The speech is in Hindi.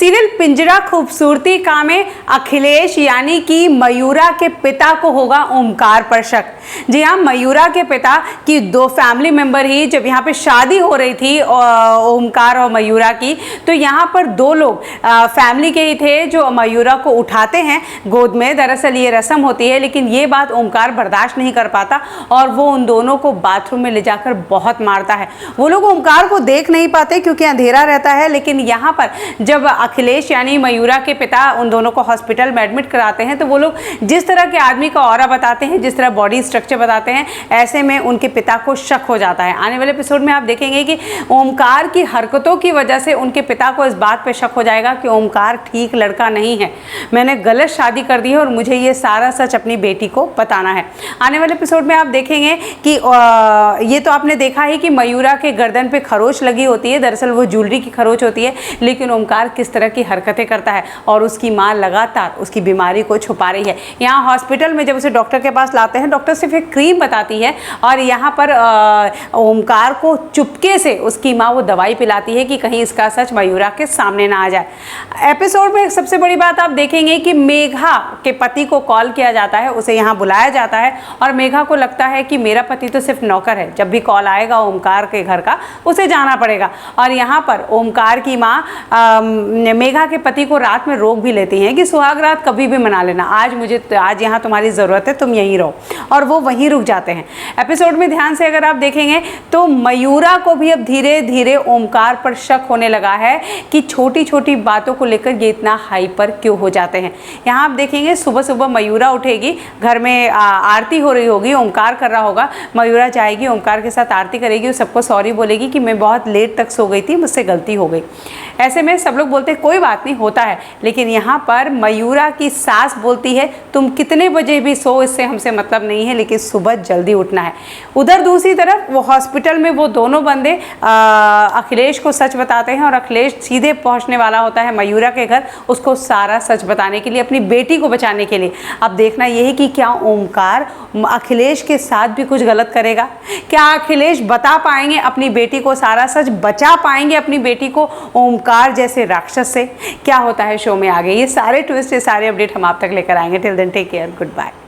सीरियल पिंजरा खूबसूरती का में अखिलेश यानी कि मयूरा के पिता को होगा ओमकार पर शक। जी हाँ, मयूरा के पिता की दो फैमिली मेंबर ही जब यहाँ पे शादी हो रही थी ओमकार और मयूरा की, तो यहाँ पर दो लोग फैमिली के ही थे जो मयूरा को उठाते हैं गोद में। दरअसल ये रस्म होती है, लेकिन ये बात ओमकार बर्दाश्त नहीं कर पाता और वो उन दोनों को बाथरूम में ले जाकर बहुत मारता है। वो लोग ओमकार को देख नहीं पाते क्योंकि अंधेरा रहता है, लेकिन यहाँ पर जब अखिलेश यानी मयूरा के पिता उन दोनों को हॉस्पिटल में एडमिट कराते हैं तो वो लोग जिस तरह के आदमी का ऑरा बताते हैं, जिस तरह बॉडी स्ट्रक्चर बताते हैं, ऐसे में उनके पिता को शक हो जाता है। आने वाले एपिसोड में आप देखेंगे कि ओमकार की हरकतों की वजह से उनके पिता को इस बात पे शक हो जाएगा कि ओमकार ठीक लड़का नहीं है, मैंने गलत शादी कर दी है और मुझे ये सारा सच अपनी बेटी को बताना है। आने वाले एपिसोड में आप देखेंगे कि ये तो आपने देखा ही कि मयूरा के गर्दन पे खरोच लगी होती है, दरअसल वो ज्वेलरी की खरोच होती है, लेकिन ओमकार किस तरह की हरकतें करता है और उसकी माँ लगातार उसकी बीमारी को छुपा रही है। यहाँ हॉस्पिटल में जब उसे डॉक्टर के पास लाते हैं, डॉक्टर सिर्फ एक क्रीम बताती है और यहाँ पर ओमकार को चुपके से उसकी माँ वो दवाई पिलाती है कि कहीं इसका सच मयूरा के सामने ना आ जाए। एपिसोड में सबसे बड़ी बात आप देखेंगे कि मेघा के पति को कॉल किया जाता है, उसे यहाँ बुलाया जाता है और मेघा को लगता है कि मेरा पति तो सिर्फ नौकर है, जब भी कॉल आएगा ओमकार के घर का उसे जाना पड़ेगा। और यहाँ पर ओमकार की माँ मेघा के पति को रात में रोक भी लेती हैं कि सुहाग रात कभी भी मना लेना, आज यहाँ तुम्हारी ज़रूरत है, तुम यहीं रहो, और वो वहीं रुक जाते हैं। एपिसोड में ध्यान से अगर आप देखेंगे तो मयूरा को भी अब धीरे धीरे ओमकार पर शक होने लगा है कि छोटी छोटी बातों को लेकर ये इतना हाइपर क्यों हो जाते हैं। यहाँ आप देखेंगे सुबह सुबह मयूरा उठेगी, घर में आरती हो रही होगी, ओमकार कर रहा होगा, मयूरा जाएगी ओमकार के साथ आरती करेगी और सबको सॉरी बोलेगी कि मैं बहुत लेट तक सो गई थी, मुझसे गलती हो गई। ऐसे में सब लोग बोलते हैं कोई बात नहीं, होता है, लेकिन यहाँ पर मयूरा की सास बोलती है तुम कितने बजे भी सो, इससे हमसे मतलब नहीं है, लेकिन सुबह जल्दी उठना है। उधर दूसरी तरफ वो हॉस्पिटल में वो दोनों बंदे अखिलेश को सच बताते हैं और अखिलेश सीधे पहुंचने वाला होता है मयूरा के घर, उसको सारा सच बताने के लिए, अपनी बेटी को बचाने के लिए। अब देखना यही कि क्या ओमकार अखिलेश के साथ भी कुछ गलत करेगा, क्या अखिलेश बता पाएंगे अपनी बेटी को सारा सच, बचा पाएंगे अपनी बेटी को ओमकार जैसे राक्षस से। क्या होता है शो में आगे, ये सारे ट्विस्ट, ये सारे अपडेट हम आप तक लेकर आएंगे। Till then take care, good bye.